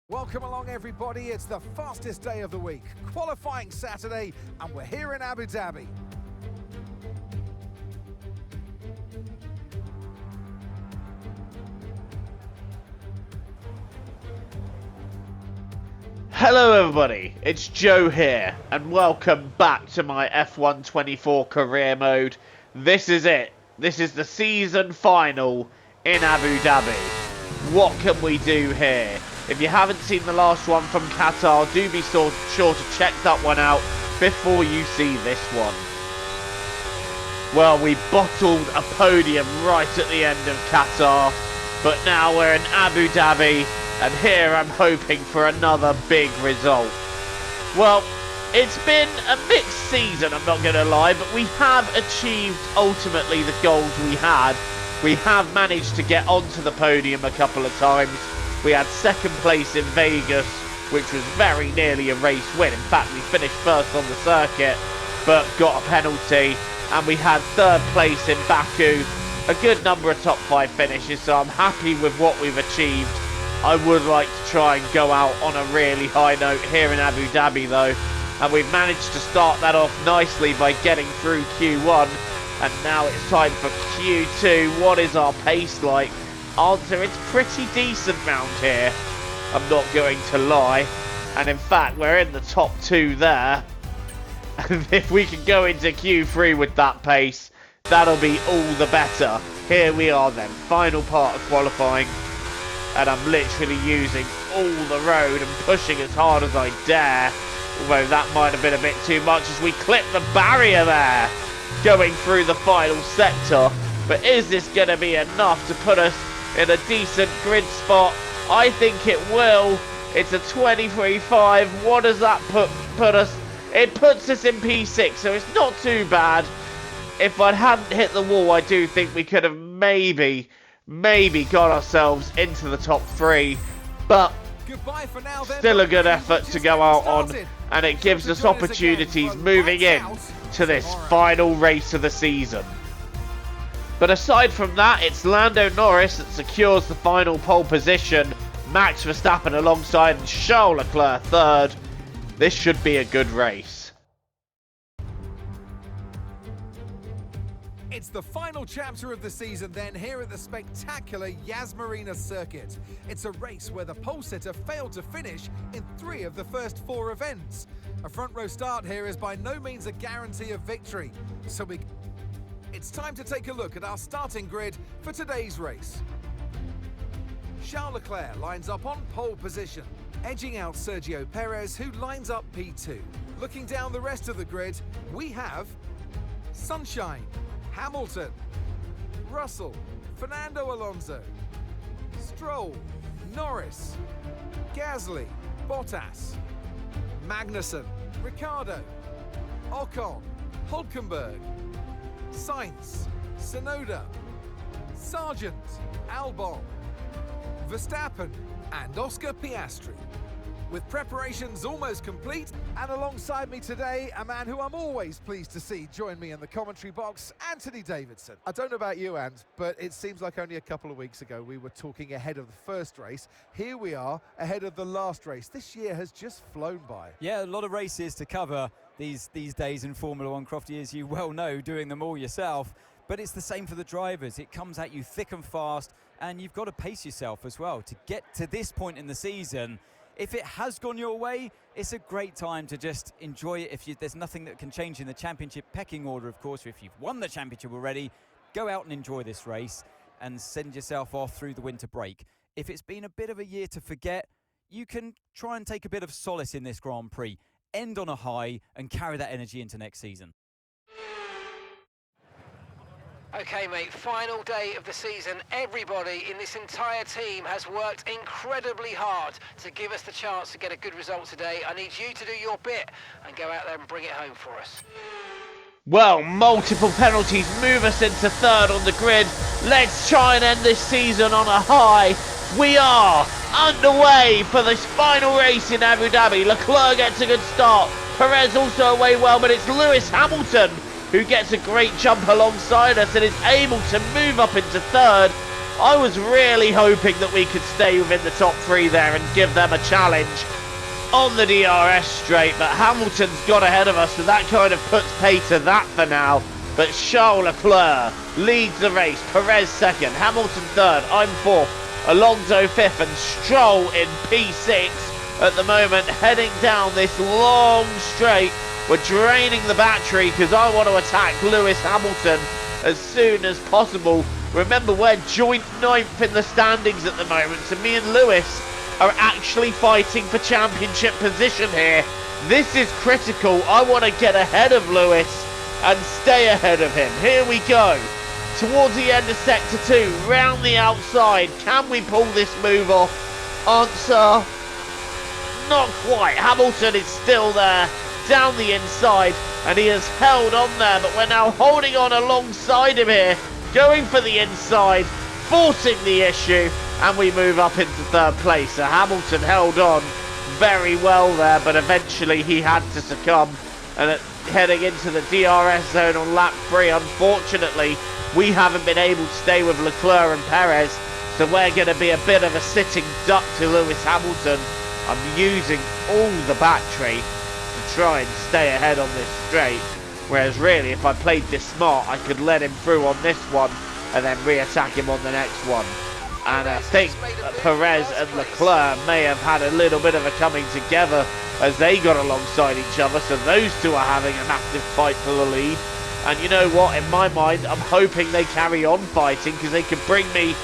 Welcome along everybody, it's the fastest day of the week, qualifying Saturday, and we're here in Abu Dhabi. Hello everybody, it's Joe here, and welcome back to my F1 24 career mode. This is it. This is the season final in Abu Dhabi. What can we do here? If you haven't seen the last one from Qatar, do be sure to check that one out before you see this one. Well, we bottled a podium right at the end of Qatar, but now we're in Abu Dhabi, and here I'm hoping for another big result. Well, it's been a mixed season, I'm not going to lie, but we have achieved ultimately the goals we had. We have managed to get onto the podium a couple of times. We had second place in Vegas, which was very nearly a race win. In fact, we finished first on the circuit, but got a penalty. And we had third place in Baku. A good number of top 5 finishes, so I'm happy with what we've achieved. I would like to try and go out on a really high note here in Abu Dhabi though. And we've managed to start that off nicely by getting through Q1. And now it's time for Q2. What is our pace like? Answer, it's pretty decent round here. I'm not going to lie. And in fact, we're in the top 2 there. And if we can go into Q3 with that pace, that'll be all the better. Here we are then, final part of qualifying. And I'm literally using all the road and pushing as hard as I dare. Although that might have been a bit too much as we clip the barrier there. Going through the final sector. But is this going to be enough to put us in a decent grid spot? I think it will. It's a 23.5. What does that put us? It puts us in P6, so it's not too bad. If I hadn't hit the wall, I do think we could have maybe got ourselves into the top 3. But For now, then, still a good effort to go out on, and it gives us opportunities moving in to this final race of the season. But aside from that, it's Lando Norris that secures the final pole position, Max Verstappen alongside Charles Leclerc third. This should be a good race. It's the final chapter of the season then here at the spectacular Yas Marina circuit. It's a race where the pole sitter failed to finish in 3 of the first 4 events. A front row start here is by no means a guarantee of victory. So it's time to take a look at our starting grid for today's race. Charles Leclerc lines up on pole position, edging out Sergio Perez, who lines up P2. Looking down the rest of the grid, we have Sunshine, Hamilton, Russell, Fernando Alonso, Stroll, Norris, Gasly, Bottas, Magnussen, Ricciardo, Ocon, Hülkenberg, Sainz, Tsunoda, Sargent, Albon, Verstappen and Oscar Piastri. With preparations almost complete, and alongside me today, a man who I'm always pleased to see join me in the commentary box, Anthony Davidson. I don't know about you, Ant, but it seems like only a couple of weeks ago we were talking ahead of the first race. Here we are, ahead of the last race. This year has just flown by. Yeah, a lot of races to cover these days in Formula One, Crofty, as you well know, doing them all yourself. But it's the same for the drivers. It comes at you thick and fast, and you've got to pace yourself as well to get to this point in the season. If it has gone your way, it's a great time to just enjoy it. There's nothing that can change in the championship pecking order, of course. If you've won the championship already, go out and enjoy this race and send yourself off through the winter break. If it's been a bit of a year to forget, you can try and take a bit of solace in this Grand Prix, end on a high and carry that energy into next season. Okay, mate, final day of the season. Everybody in this entire team has worked incredibly hard to give us the chance to get a good result today. I need you to do your bit and go out there and bring it home for us. Well, multiple penalties move us into third on the grid. Let's try and end this season on a high. We are underway for this final race in Abu Dhabi. Leclerc gets a good start. Perez also away well, but it's Lewis Hamilton who gets a great jump alongside us and is able to move up into third. I was really hoping that we could stay within the top 3 there and give them a challenge on the DRS straight, but Hamilton's got ahead of us, so that kind of puts pay to that for now. But Charles Leclerc leads the race, Perez second, Hamilton third, I'm fourth, Alonso fifth, and Stroll in P6 at the moment, heading down this long straight. We're draining the battery because I want to attack Lewis Hamilton as soon as possible. Remember, we're joint 9th in the standings at the moment, so me and Lewis are actually fighting for championship position here. This is critical. I want to get ahead of Lewis and stay ahead of him. Here we go. Towards the end of sector 2, round the outside. Can we pull this move off? Answer, not quite. Hamilton is still there, down the inside, and he has held on there, but we're now holding on alongside him here, going for the inside, forcing the issue, and we move up into 3rd place. So Hamilton held on very well there, but eventually he had to succumb, and heading into the DRS zone on lap 3, unfortunately, we haven't been able to stay with Leclerc and Perez, so we're going to be a bit of a sitting duck to Lewis Hamilton. I'm using all the battery to try and stay ahead on this straight, whereas really if I played this smart I could let him through on this one and then re-attack him on the next one. And I think Perez and Leclerc may have had a little bit of a coming together as they got alongside each other, so those two are having a massive fight for the lead. And you know what, in my mind I'm hoping they carry on fighting because they could bring me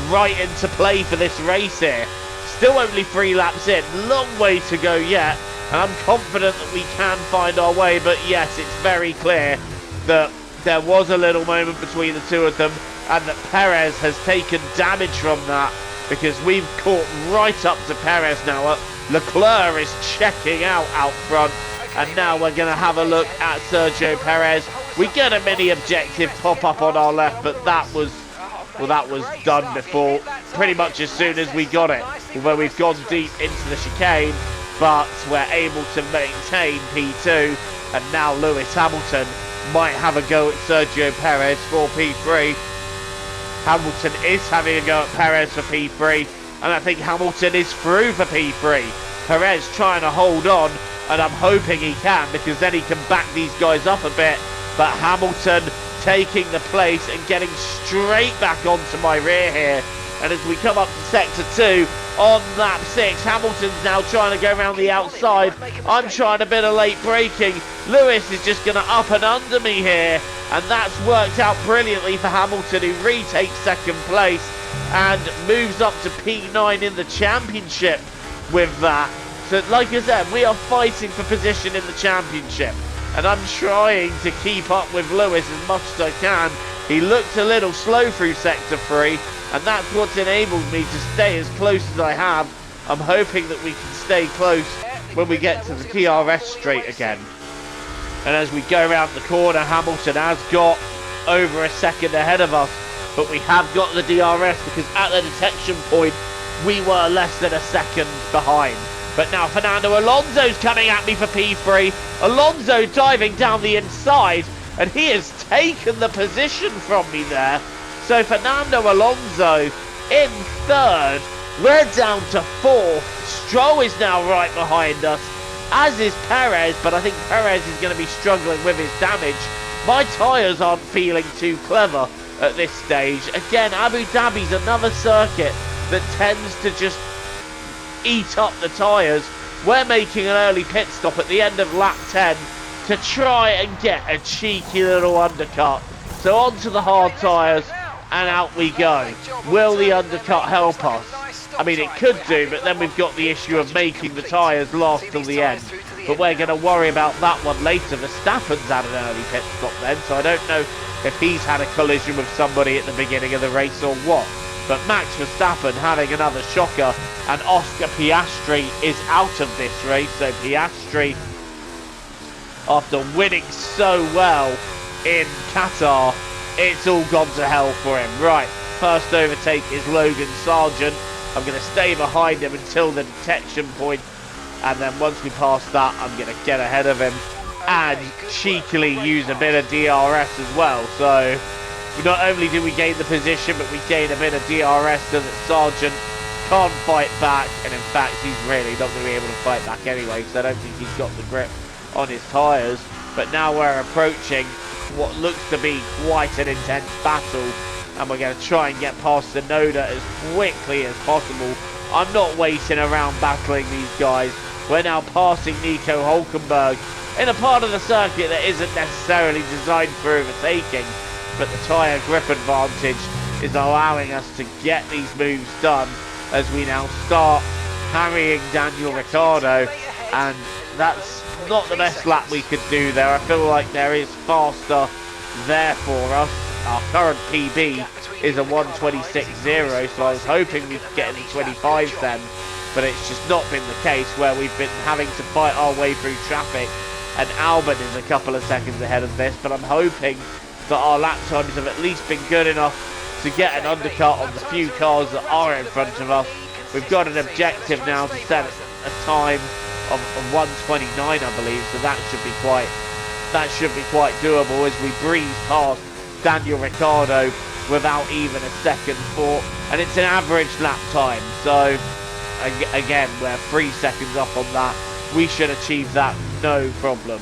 right into play for this race here. Still only 3 laps in, long way to go yet, and I'm confident that we can find our way, but yes, it's very clear that there was a little moment between the two of them, and that Perez has taken damage from that, because we've caught right up to Perez now. Leclerc is checking out front, and now we're going to have a look at Sergio Perez. We get a mini objective pop up on our left, but that was done before, pretty much as soon as we got it, although we've gone deep into the chicane, but we're able to maintain P2, and now Lewis Hamilton might have a go at Sergio Perez for P3. Hamilton is having a go at Perez for P3, and I think Hamilton is through for P3. Perez trying to hold on, and I'm hoping he can, because then he can back these guys up a bit, but Hamilton taking the place and getting straight back onto my rear here. And as we come up to sector 2 on lap 6, Hamilton's now trying to go around the outside. I'm trying a bit of late braking. Lewis is just going to up and under me here, and that's worked out brilliantly for Hamilton, who retakes 2nd place and moves up to P9 in the championship with that. So like I said, we are fighting for position in the championship, and I'm trying to keep up with Lewis as much as I can. He looked a little slow through sector 3, and that's what's enabled me to stay as close as I have. I'm hoping that we can stay close when we get to the DRS straight again. And as we go around the corner, Hamilton has got over a second ahead of us, but we have got the DRS because at the detection point we were less than a second behind. But now Fernando Alonso's coming at me for P3. Alonso diving down the inside, and he has taken the position from me there. So Fernando Alonso in 3rd. We're down to 4th. Stroll is now right behind us, as is Perez, but I think Perez is going to be struggling with his damage. My tyres aren't feeling too clever at this stage. Again, Abu Dhabi's another circuit that tends to just eat up the tyres. We're making an early pit stop at the end of lap 10 to try and get a cheeky little undercut. So onto the hard tyres, and out we go. Will the undercut help us? I mean, it could do, but then we've got the issue of making the tyres last till the end. But we're going to worry about that one later. Verstappen's had an early pit stop then, so I don't know if he's had a collision with somebody at the beginning of the race or what. But Max Verstappen having another shocker, and Oscar Piastri is out of this race. So Piastri, after winning so well in Qatar, it's all gone to hell for him. Right, first overtake is Logan Sargent. I'm going to stay behind him until the detection point, and then once we pass that, I'm going to get ahead of him and cheekily use a bit of DRS as well. So not only do we gain the position, but we gain a bit of DRS so that Sargent can't fight back, and in fact he's really not going to be able to fight back anyway, because I don't think he's got the grip on his tyres. But now we're approaching what looks to be quite an intense battle, and we're going to try and get past Tsunoda as quickly as possible. I'm not waiting around battling these guys. We're now passing Nico Hulkenberg in a part of the circuit that isn't necessarily designed for overtaking, but the tyre grip advantage is allowing us to get these moves done as we now start harrying Daniel Ricciardo, and that's not the best lap we could do there. I feel like there is faster there for us. Our current PB is a 1:26.0, so I was hoping we could get in the 25s then, but it's just not been the case, where we've been having to fight our way through traffic, and Albon is a couple of seconds ahead of this, but I'm hoping that our lap times have at least been good enough to get an undercut on the few cars that are in front of us. We've got an objective now to set a time of 1:29, I believe, so that should be quite doable as we breeze past Daniel Ricciardo without even a second thought, and it's an average lap time, so again we're 3 seconds off on that. We should achieve that no problem.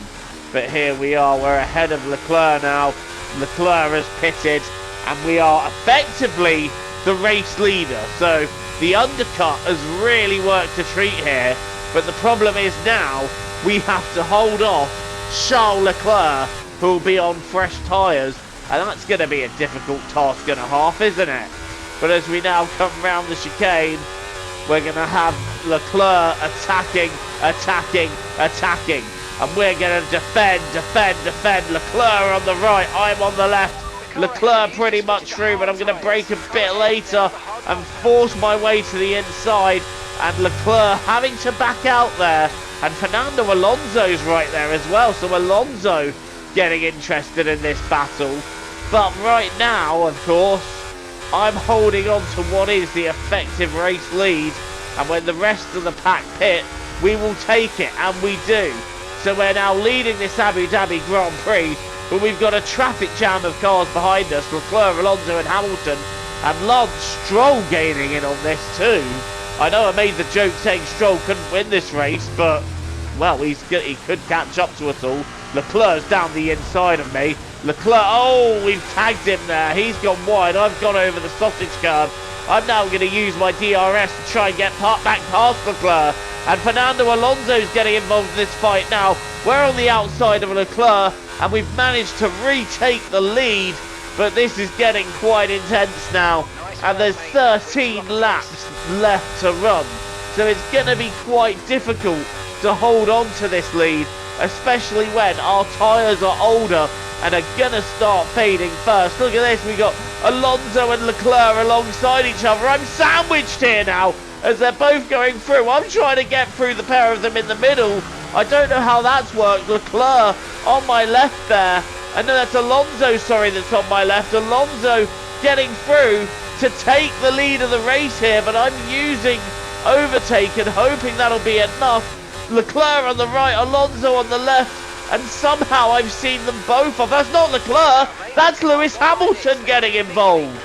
But here we are, we're ahead of Leclerc now. Leclerc has pitted, and we are effectively the race leader, so the undercut has really worked a treat here. But the problem is now we have to hold off Charles Leclerc, who will be on fresh tyres, and that's going to be a difficult task and a half, isn't it? But as we now come round the chicane, we're going to have Leclerc attacking, and we're going to defend. Leclerc on the right, I'm on the left. Leclerc pretty much through, but I'm going to brake a bit later and force my way to the inside, and Leclerc having to back out there, and Fernando Alonso's right there as well, so Alonso getting interested in this battle. But right now, of course, I'm holding on to what is the effective race lead, and when the rest of the pack pit, we will take it, and we do. So we're now leading this Abu Dhabi Grand Prix, but we've got a traffic jam of cars behind us, Leclerc, Alonso and Hamilton, and Lance Stroll gaining in on this too. I know I made the joke saying Stroll couldn't win this race, but, well, he could catch up to us all. Leclerc's down the inside of me. Leclerc, oh, we've tagged him there. He's gone wide. I've gone over the sausage curb. I'm now going to use my DRS to try and get back past Leclerc. And Fernando Alonso's getting involved in this fight now. We're on the outside of Leclerc, and we've managed to retake the lead. But this is getting quite intense now. And there's 13 laps left to run. So it's going to be quite difficult to hold on to this lead, especially when our tyres are older and are going to start fading first. Look at this, we got Alonso and Leclerc alongside each other. I'm sandwiched here now as they're both going through. I'm trying to get through the pair of them in the middle. I don't know how that's worked. Leclerc on my left there. And no, that's Alonso, sorry, that's on my left. Alonso getting through to take the lead of the race here, but I'm using overtake and hoping that'll be enough. Leclerc on the right, Alonso on the left, and somehow I've seen them both off. That's not Leclerc, that's Lewis Hamilton getting involved.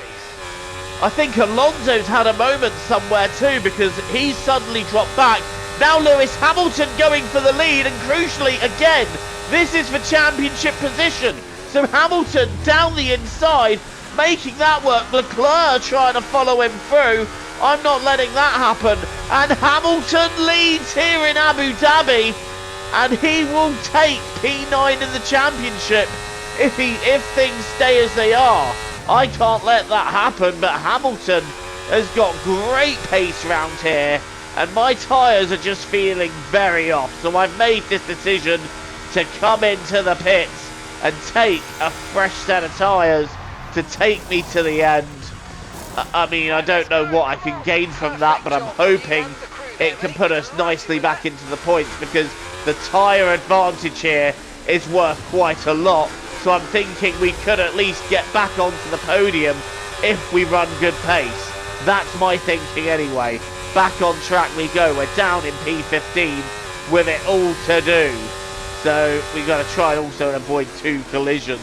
I think Alonso's had a moment somewhere too, because he's suddenly dropped back. Now Lewis Hamilton going for the lead, and crucially again, this is for championship position. So Hamilton down the inside, making that work. Leclerc trying to follow him through. I'm not letting that happen. And Hamilton leads here in Abu Dhabi, and he will take P9 in the championship if things stay as they are. I can't let that happen, but Hamilton has got great pace round here, and my tyres are just feeling very off. So I've made this decision to come into the pits and take a fresh set of tyres to take me to the end. I mean, I don't know what I can gain from that, but I'm hoping it can put us nicely back into the points, because the tyre advantage here is worth quite a lot. So I'm thinking we could at least get back onto the podium if we run good pace. That's my thinking anyway. Back on track we go. We're down in P15 with it all to do. So we've got to try also and avoid 2 collisions.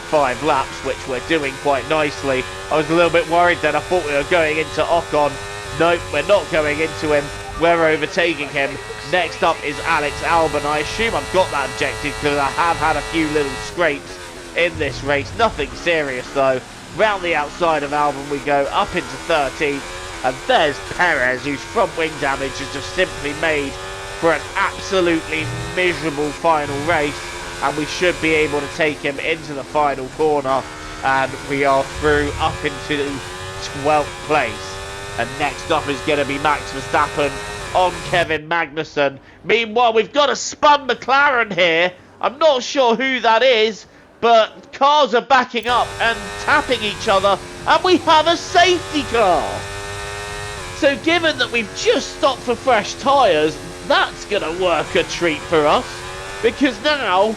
for 5 laps, which we're doing quite nicely. I was a little bit worried then. I thought we were going into Ocon. Nope, we're not going into him. We're overtaking him. Next up is Alex Albon. I assume I've got that objective because I have had a few little scrapes in this race. Nothing serious though. Round the outside of Albon we go, up into 13th. And there's Perez, whose front wing damage has just simply made for an absolutely miserable final race. And we should be able to take him into the final corner. And we are through up into 12th place. And next up is going to be Max Verstappen on Kevin Magnussen. Meanwhile, we've got a spun McLaren here. I'm not sure who that is, but cars are backing up and tapping each other. And we have a safety car. So given that we've just stopped for fresh tyres, that's going to work a treat for us. Because now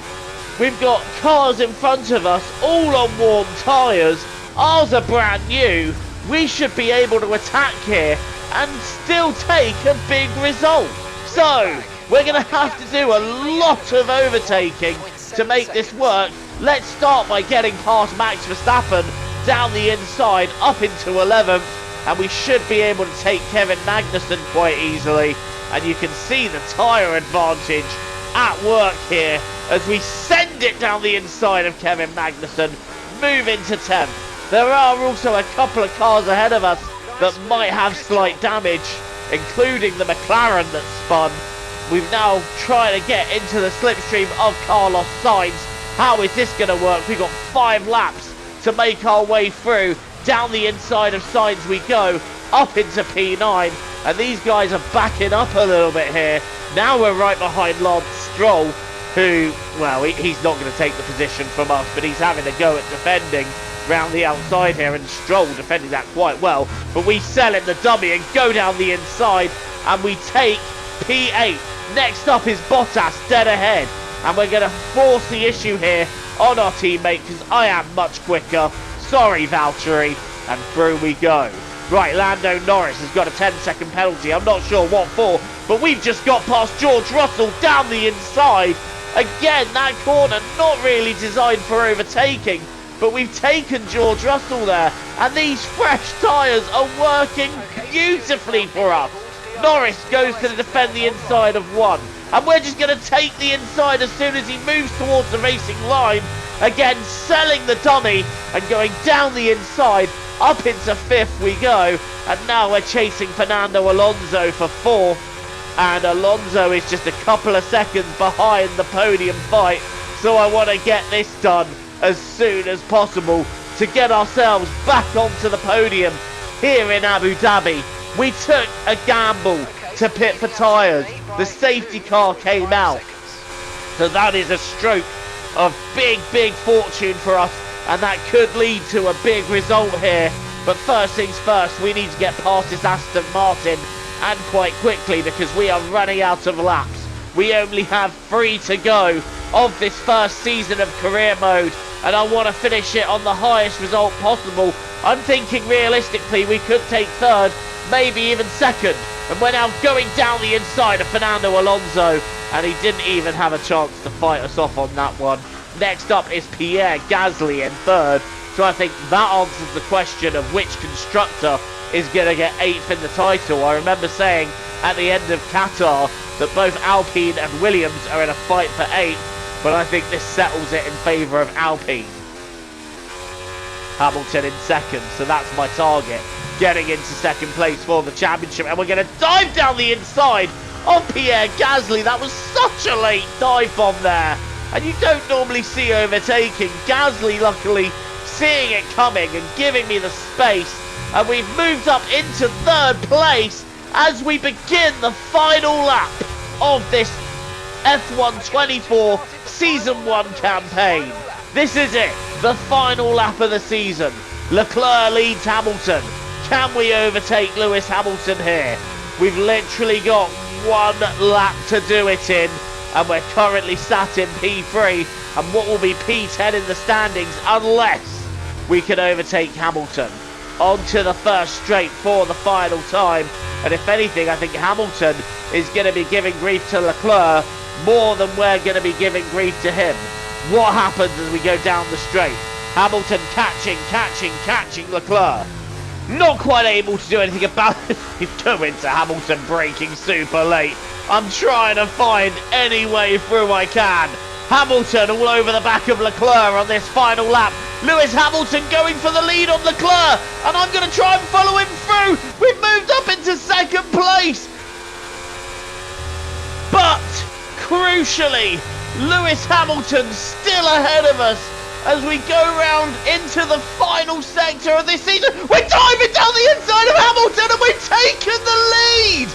we've got cars in front of us, all on warm tyres. Ours are brand new. We should be able to attack here and still take a big result. So we're going to have to do a lot of overtaking to make this work. Let's start by getting past Max Verstappen down the inside up into 11th. And we should be able to take Kevin Magnussen quite easily. And you can see the tyre advantage at work here as we send it down the inside of Kevin Magnussen, move into 10th. There are also a couple of cars ahead of us that might have slight damage, including the McLaren that spun. We've now tried to get into the slipstream of Carlos Sainz. How is this going to work? We've got 5 laps to make our way through. Down the inside of Sainz we go, up into P9, and these guys are backing up a little bit here. Now we're right behind Lance Stroll, who, well, he's not going to take the position from us, but he's having a go at defending round the outside here, and Stroll defending that quite well. But we sell him the dummy and go down the inside, and we take P8. Next up is Bottas dead ahead, and we're going to force the issue here on our teammate because I am much quicker. Sorry, Valtteri, and through we go. Right, Lando Norris has got a 10-second penalty. I'm not sure what for, but we've just got past George Russell down the inside. Again, that corner not really designed for overtaking, but we've taken George Russell there, and these fresh tyres are working beautifully for us. Norris goes to defend the inside of 1, and we're just going to take the inside as soon as he moves towards the racing line. Again, selling the dummy and going down the inside, up into 5th we go. And now we're chasing Fernando Alonso for 4th. And Alonso is just a couple of seconds behind the podium fight. So I want to get this done as soon as possible to get ourselves back onto the podium here in Abu Dhabi. We took a gamble to pit for tyres. The safety car came out. So that is a stroke of big fortune for us, and that could lead to a big result here. But first things first, we need to get past this Aston Martin, and quite quickly, because we are running out of laps. We only have 3 to go of this first season of career mode, and I want to finish it on the highest result possible. I'm thinking realistically we could take 3rd, maybe even 2nd, and we're now going down the inside of Fernando Alonso, and he didn't even have a chance to fight us off on that one. Next up is Pierre Gasly in 3rd, so I think that answers the question of which constructor is going to get 8th in the title. I remember saying at the end of Qatar that both Alpine and Williams are in a fight for 8th, but I think this settles it in favour of Alpine. Hamilton in 2nd, so that's my target. Getting into 2nd place for the championship, and we're going to dive down the inside of Pierre Gasly. That was such a late dive bomb there, and you don't normally see overtaking. Gasly luckily seeing it coming and giving me the space, and we've moved up into 3rd place as we begin the final lap of this F1 24 Season 1 campaign. This is it, the final lap of the season. Leclerc leads Hamilton. Can we overtake Lewis Hamilton here? We've literally got 1 lap to do it in, and we're currently sat in P3 and what will be P10 in the standings unless we can overtake Hamilton. On to the first straight for the final time, and if anything I think Hamilton is going to be giving grief to Leclerc more than we're going to be giving grief to him. What happens as we go down the straight? Hamilton catching Leclerc. Not quite able to do anything about it. He's coming to Hamilton, braking super late. I'm trying to find any way through I can. Hamilton all over the back of Leclerc on this final lap. Lewis Hamilton going for the lead on Leclerc, and I'm going to try and follow him through. We've moved up into second place. But, crucially, Lewis Hamilton still ahead of us as we go round into the final sector of this season. We're diving down the inside of Hamilton and we've taken the lead.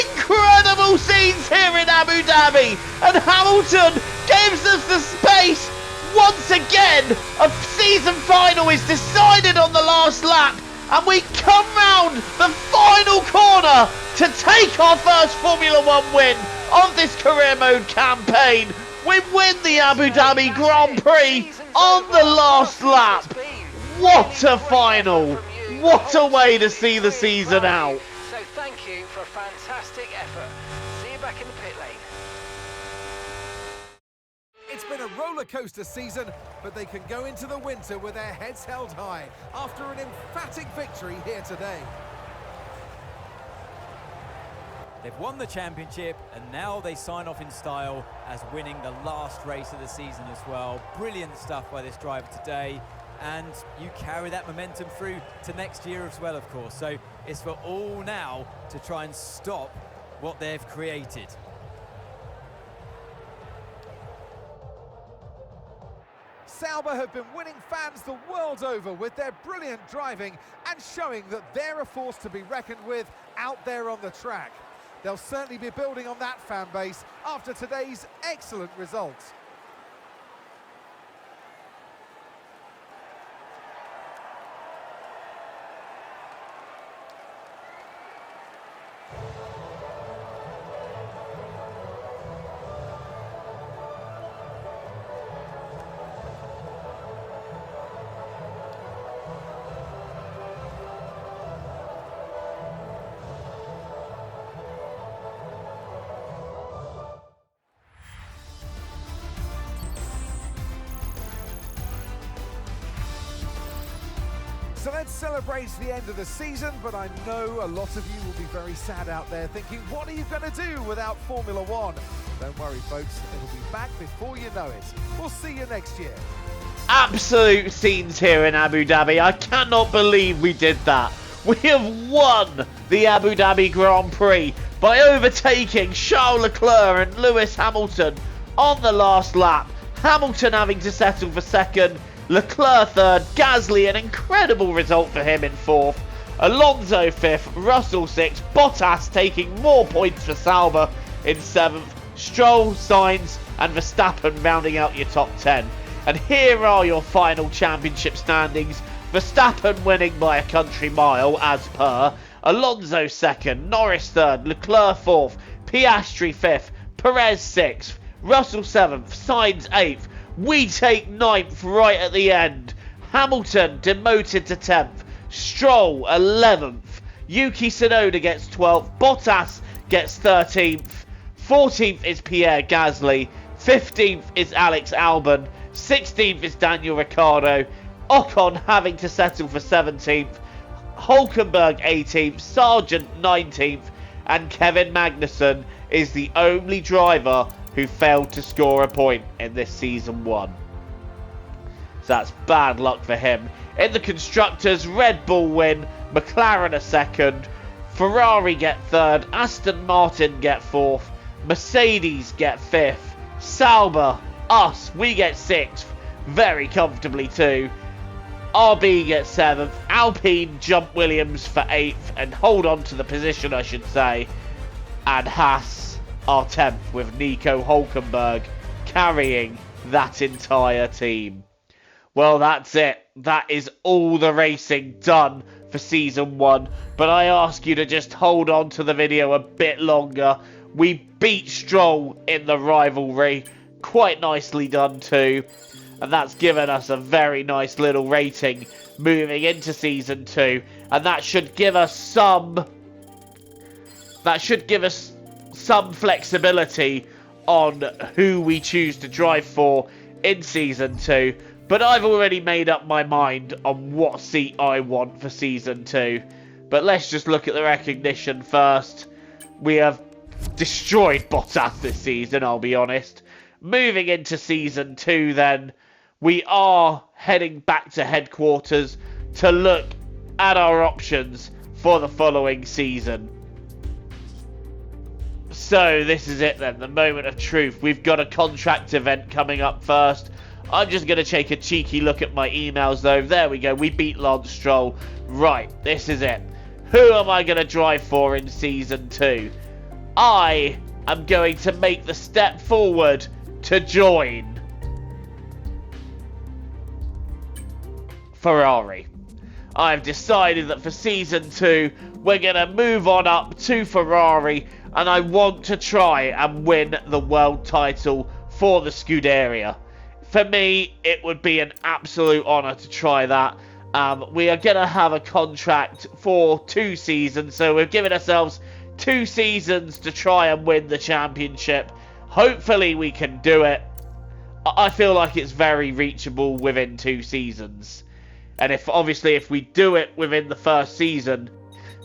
Incredible scenes here in Abu Dhabi, and Hamilton gives us the space. Once again, a season final is decided on the last lap, and we come round the final corner to take our first Formula One win of this career mode campaign. We win the Abu Dhabi Grand Prix on the last lap. What a final! What a way to see the season out. So thank you for a fantastic effort. See you back in the pit lane. It's been a roller coaster season, but they can go into the winter with their heads held high after an emphatic victory here today. They've won the championship, and now they sign off in style as winning the last race of the season as well. Brilliant stuff by this driver today, and you carry that momentum through to next year as well, of course. So it's for all now to try and stop what they've created. Sauber have been winning fans the world over with their brilliant driving and showing that they're a force to be reckoned with out there on the track. They'll certainly be building on that fan base after today's excellent results. So let's celebrate the end of the season, but I know a lot of you will be very sad out there thinking, what are you going to do without Formula One? Don't worry, folks, it'll be back before you know it. We'll see you next year. Absolute scenes here in Abu Dhabi. I cannot believe we did that. We have won the Abu Dhabi Grand Prix by overtaking Charles Leclerc and Lewis Hamilton on the last lap. Hamilton having to settle for second, Leclerc third, Gasly, an incredible result for him in fourth, Alonso fifth, Russell sixth, Bottas taking more points for Sauber in seventh, Stroll, Sainz and Verstappen rounding out your top 10. And here are your final championship standings. Verstappen winning by a country mile as per, Alonso second, Norris third, Leclerc fourth, Piastri fifth, Perez sixth, Russell seventh, Sainz eighth. We take ninth right at the end. Hamilton demoted to 10th. Stroll 11th. Yuki Tsunoda gets 12th. Bottas gets 13th. 14th is Pierre Gasly. 15th is Alex Albon. 16th is Daniel Ricciardo. Ocon having to settle for 17th. Hulkenberg 18th. Sargent 19th. And Kevin Magnussen is the only driver who failed to score a point in this season 1. So that's bad luck for him. In the Constructors, Red Bull win, McLaren a second, Ferrari get third, Aston Martin get fourth, Mercedes get fifth, Sauber, us, we get sixth, very comfortably too. RB gets seventh, Alpine jump Williams for eighth and hold on to the position I should say, and Haas are 10th with Nico Hulkenberg carrying that entire team. Well, that's it. That is all the racing done for season 1. But I ask you to just hold on to the video a bit longer. We beat Stroll in the rivalry. Quite nicely done too. And that's given us a very nice little rating moving into season 2. And that should give us some flexibility on who we choose to drive for in season 2. But I've already made up my mind on what seat I want for Season 2. But let's just look at the recognition first. We have destroyed Bottas this season, I'll be honest. Moving into Season 2 then, we are heading back to headquarters to look at our options for the following season. So this is it then, the moment of truth. We've got a contract event coming up first. I'm just going to take a cheeky look at my emails though. There we go, we beat Lance Stroll. Right, this is it. Who am I going to drive for in Season 2? I am going to make the step forward to join Ferrari. I've decided that for Season 2, we're going to move on up to Ferrari, and I want to try and win the world title for the Scuderia. For me, it would be an absolute honour to try that. We are going to have a contract for 2 seasons, so we've given ourselves 2 seasons to try and win the championship. Hopefully we can do it. I feel like it's very reachable within 2 seasons. And if we do it within the first season,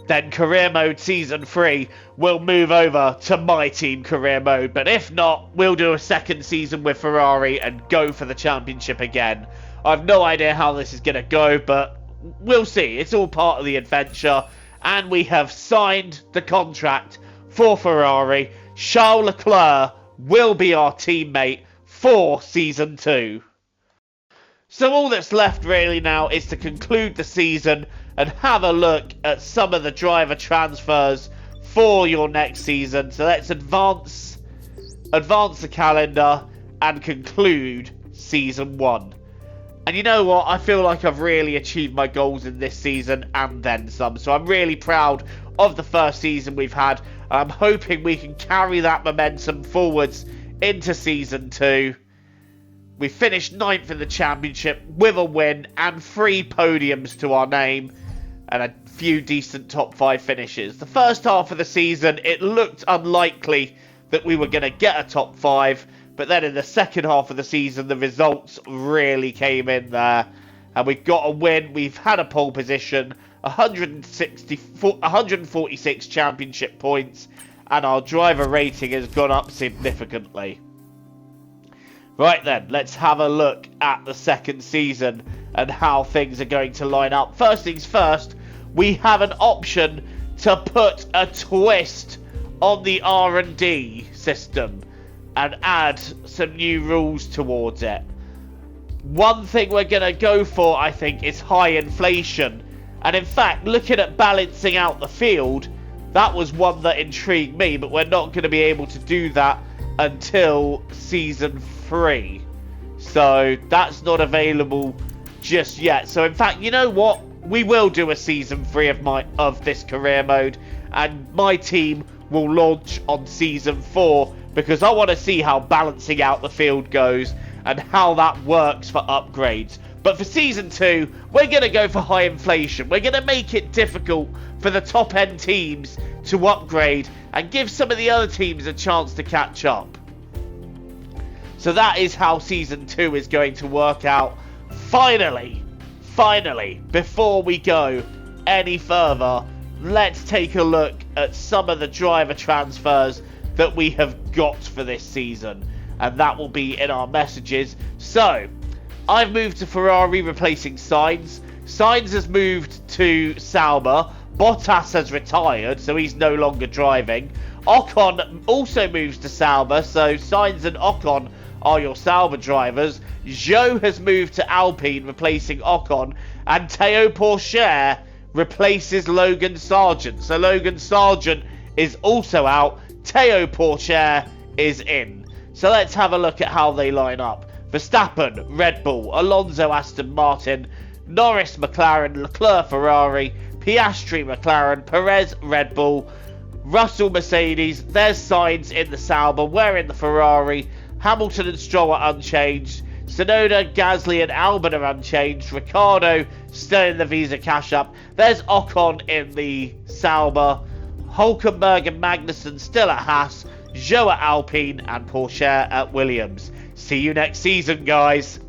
then Career Mode Season 3 will move over to my team Career Mode. But if not, we'll do a second season with Ferrari and go for the championship again. I've no idea how this is going to go, but we'll see. It's all part of the adventure. And we have signed the contract for Ferrari. Charles Leclerc will be our teammate for Season 2. So all that's left really now is to conclude the season and have a look at some of the driver transfers for your next season. So let's advance the calendar and conclude Season 1. And you know what? I feel like I've really achieved my goals in this season and then some. So I'm really proud of the first season we've had. I'm hoping we can carry that momentum forwards into Season 2. We finished 9th in the championship with a win and 3 podiums to our name and a few decent top 5 finishes. The first half of the season, it looked unlikely that we were going to get a top 5, but then in the second half of the season, the results really came in there. And we got a win, we've had a pole position, 146 championship points, and our driver rating has gone up significantly. Right then, let's have a look at the second season and how things are going to line up. First things first, we have an option to put a twist on the R&D system and add some new rules towards it. One thing we're going to go for, I think, is high inflation. And in fact, looking at balancing out the field, that was one that intrigued me, but we're not going to be able to do that until Season 3. So that's not available just yet. So in fact, you know what? We will do a Season 3 of this career mode, and my team will launch on Season 4 because I want to see how balancing out the field goes and how that works for upgrades. But for Season 2, we're going to go for high inflation. We're going to make it difficult for the top end teams to upgrade and give some of the other teams a chance to catch up. So that is how Season 2 is going to work out. Finally, before we go any further, let's take a look at some of the driver transfers that we have got for this season. And that will be in our messages. So, I've moved to Ferrari, replacing Sainz. Sainz has moved to Sauber. Bottas has retired, so he's no longer driving. Ocon also moves to Sauber, so Sainz and Ocon are your Sauber drivers. Zhou has moved to Alpine, replacing Ocon. And Théo Pourchaire replaces Logan Sargent. So Logan Sargent is also out. Théo Pourchaire is in. So let's have a look at how they line up. Verstappen, Red Bull. Alonso, Aston Martin. Norris, McLaren. Leclerc, Ferrari. Piastri, McLaren. Perez, Red Bull. Russell, Mercedes. There's Sainz in the Sauber. We're in the Ferrari. Hamilton and Stroll are unchanged. Tsunoda, Gasly and Albon are unchanged. Ricciardo still in the Visa Cash Up. There's Ocon in the Sauber. Hülkenberg and Magnussen still at Haas. Zhou at Alpine and Pourchaire at Williams. See you next season, guys.